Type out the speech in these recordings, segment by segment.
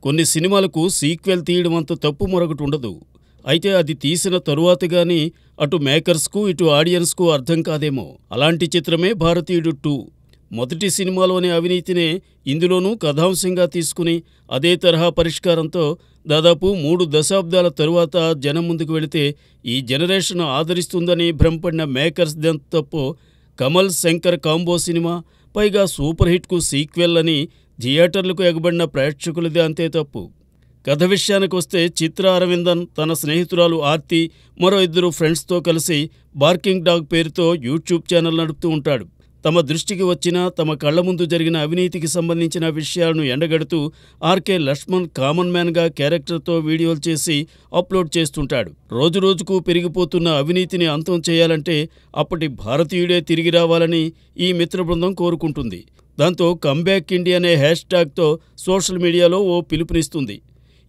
కొన్ని సినిమాలకు సీక్వెల్ తీయడం అంత తప్పు మరొకటి ఉండదు. అయితే అది తీసిన తరువాత గానీ అటు మేకర్స్కు ఇటు ఆడియన్స్కు అర్థం కాదేమో. అలాంటి చిత్రమే భారతీయుడు 2. మొదటి సినిమాలోని అవినీతినే ఇందులోనూ కథాంశంగా తీసుకుని అదే తరహా పరిష్కారంతో దాదాపు 3 దశాబ్దాల తరువాత జనం ముందుకు వెళితే ఈ జనరేషన్ ఆదరిస్తుందని భ్రమపడిన మేకర్స్ దెంత తప్పో. కమల్ శంకర్ కాంబో సినిమా, పైగా సూపర్ హిట్కు సీక్వెల్ అని థియేటర్లకు ఎగబడిన ప్రేక్షకులదే అంతే తప్పు. కథ విషయానికొస్తే చిత్ర అరవిందన్ తన స్నేహితురాలు ఆర్తి, మరో 2 ఫ్రెండ్స్తో కలిసి బార్కింగ్ డాగ్ పేరుతో యూట్యూబ్ ఛానల్ నడుపుతూ ఉంటాడు. తమ దృష్టికి వచ్చిన తమ కళ్ల ముందు జరిగిన అవినీతికి సంబంధించిన విషయాలను ఎండగడుతూ ఆర్కే లక్ష్మణ్ కామన్ మ్యాన్గా క్యారెక్టర్తో వీడియోలు చేసి అప్లోడ్ చేస్తుంటాడు. రోజురోజుకు పెరిగిపోతున్న అవినీతిని అంతం చేయాలంటే అప్పటి భారతీయుడే తిరిగి రావాలని ఈ మిత్ర బృందం కోరుకుంటుంది. దాంతో కమ్బ్యాక్ ఇండియా అనే హ్యాష్ట్యాగ్తో సోషల్ మీడియాలో ఓ పిలుపునిస్తుంది.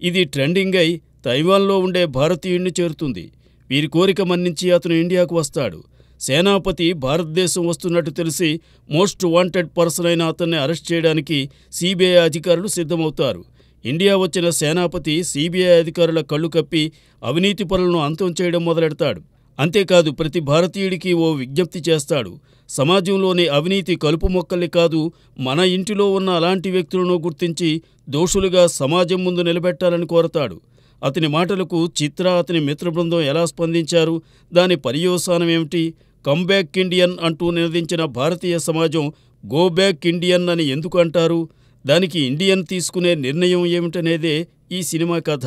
ఇది ట్రెండింగ్ అయి తైవాన్లో ఉండే భారతీయుడిని చేరుతుంది. వీరి కోరిక మన్నించి అతను ఇండియాకు వస్తాడు. సేనాపతి భారతదేశం వస్తున్నట్టు తెలిసి మోస్ట్ వాంటెడ్ పర్సన్ అయిన అతన్ని అరెస్ట్ చేయడానికి సిబిఐ అధికారులు సిద్ధమవుతారు. ఇండియా వచ్చిన సేనాపతి సిబిఐ అధికారుల కళ్ళు కప్పి అవినీతి పనులను అంతం చేయడం మొదలెడతాడు. అంతేకాదు ప్రతి భారతీయుడికి ఓ విజ్ఞప్తి చేస్తాడు. సమాజంలోని అవినీతి కలుపు మొక్కల్ని కాదు, మన ఇంటిలో ఉన్న అలాంటి వ్యక్తులను గుర్తించి దోషులుగా సమాజం ముందు నిలబెట్టాలని కోరతాడు. అతని మాటలకు చిత్ర, అతని మిత్రబృందం ఎలా స్పందించారు, దాని పర్యవసానమేమిటి, కమ్బ్యాక్ ఇండియన్ అంటూ నినదించిన భారతీయ సమాజం గో బ్యాక్ ఇండియన్ అని ఎందుకు అంటారు, దానికి ఇండియన్ తీసుకునే నిర్ణయం ఏమిటనేదే ఈ సినిమా కథ.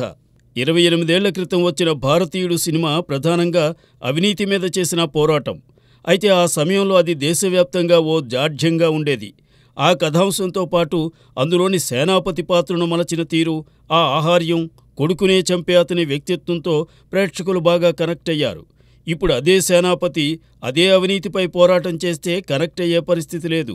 28 ఏళ్ల క్రితం వచ్చిన భారతీయుడు సినిమా ప్రధానంగా అవినీతి మీద చేసిన పోరాటం. అయితే ఆ సమయంలో అది దేశవ్యాప్తంగా ఓ జాడ్యంగా ఉండేది. ఆ కథాంశంతో పాటు అందులోని సేనాపతి పాత్రను మలచిన తీరు, ఆ ఆహార్యం, కొడుకునే చంపే అతని వ్యక్తిత్వంతో ప్రేక్షకులు బాగా కనెక్ట్ అయ్యారు. ఇప్పుడు అదే సేనాపతి అదే అవినీతిపై పోరాటం చేస్తే కనెక్ట్ అయ్యే పరిస్థితి లేదు.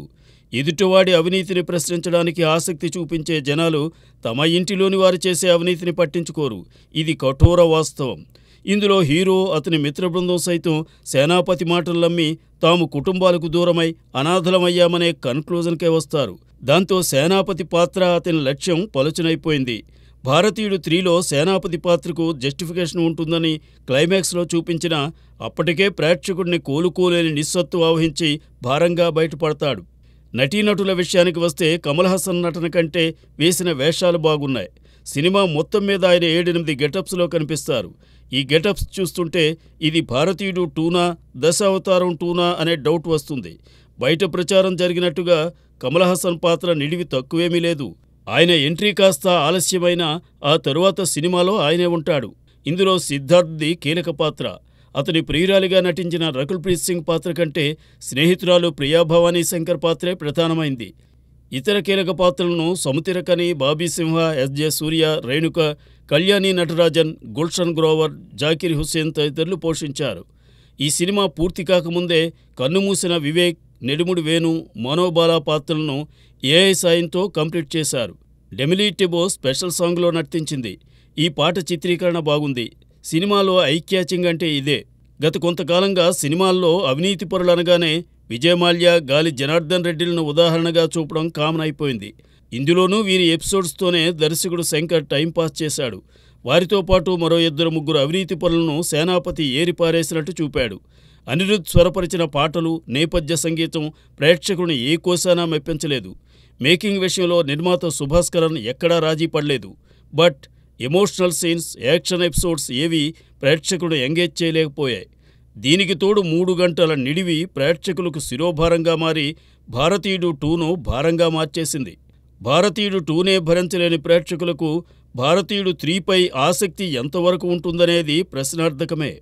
ఎదుటివాడి అవినీతిని ప్రశ్నించడానికి ఆసక్తి చూపించే జనాలు తమ ఇంటిలోని వారు చేసే అవినీతిని పట్టించుకోరు. ఇది కఠోర వాస్తవం. ఇందులో హీరో, అతని మిత్రబృందం సైతం సేనాపతి మాటలు నమ్మి తాము కుటుంబాలకు దూరమై అనాథలమయ్యామనే కన్క్లూజన్కే వస్తారు. దాంతో సేనాపతి పాత్ర, అతని లక్ష్యం పలుచనైపోయింది. భారతీయుడు 3లో సేనాపతి పాత్రకు జస్టిఫికేషన్ ఉంటుందని క్లైమాక్స్లో చూపించినా అప్పటికే ప్రేక్షకుడిని కోలుకోలేని నిస్సత్తు ఆవహించి భారంగా బయటపడతాడు. నటీనటుల విషయానికి వస్తే కమల్ హాసన్ నటన కంటే వేసిన వేషాలు బాగున్నాయి. సినిమా మొత్తం మీద ఆయన 7-8 గెటప్స్లో కనిపిస్తారు. ఈ గెటప్స్ చూస్తుంటే ఇది భారతీయుడు 2నా, దశావతారం 2నా అనే డౌట్ వస్తుంది. బయట ప్రచారం జరిగినట్టుగా కమల్ హాసన్ పాత్ర నిడివి తక్కువేమీ లేదు. ఆయన ఎంట్రీ కాస్త ఆలస్యమైనా ఆ తరువాత సినిమాలో ఆయనే ఉంటాడు. ఇందులో సిద్ధార్థ్ది కీలక పాత్ర. అతని ప్రియురాలిగా నటించిన రకుల్ ప్రీత్ సింగ్ పాత్ర కంటే స్నేహితురాలు ప్రియా భవానీ శంకర్ పాత్రే ప్రధానమైంది. ఇతర కీలక పాత్రలను సముతిరకని, బాబీ సింహ, ఎస్.జె. సూర్య, రేణుక, కళ్యాణి నటరాజన్, గుల్షన్ గ్రోవర్, జాకిర్ హుస్సేన్ తదితరులు పోషించారు. ఈ సినిమా పూర్తి కాకముందే కన్నుమూసిన వివేక్, నెడుముడి వేణు, మనోబాలా పాత్రలను ఏఐ సాయంతో కంప్లీట్ చేశారు. డెమిలీ టిబో స్పెషల్ సాంగ్లో నర్తించింది. ఈ పాట చిత్రీకరణ బాగుంది. సినిమాలో ఐ క్యాచింగ్ అంటే ఇదే. గత కొంతకాలంగా సినిమాల్లో అవినీతి పరులు అనగానే విజయమాల్య, గాలి జనార్దన్ రెడ్డిలను ఉదాహరణగా చూపడం కామన్ అయిపోయింది. ఇందులోనూ వీరి ఎపిసోడ్స్తోనే దర్శకుడు శంకర్ టైంపాస్ చేశాడు. వారితో పాటు మరో 2-3 అవినీతి పరులను సేనాపతి ఏరిపారేసినట్టు చూపాడు. అనిరుద్ధ్ స్వరపరిచిన పాటలు, నేపథ్య సంగీతం ప్రేక్షకులను ఏ కోశానా మెప్పించలేదు. మేకింగ్ విషయంలో నిర్మాత సుభాస్కరన్ ఎక్కడా రాజీ పడలేదు. But emotional scenes, action episodes ఏవి ప్రేక్షకుడు ఎంగేజ్ చేయలేకపోయాయి. దీనికి తోడు 3 గంటల నిడివి ప్రేక్షకులకు శిరోభారంగా మారి భారతీయుడు 2ను భారంగా మార్చేసింది. భారతీయుడు 2నే భరించలేని ప్రేక్షకులకు భారతీయుడు 3పై ఆసక్తి ఎంతవరకు ఉంటుందనేది ప్రశ్నార్థకమే.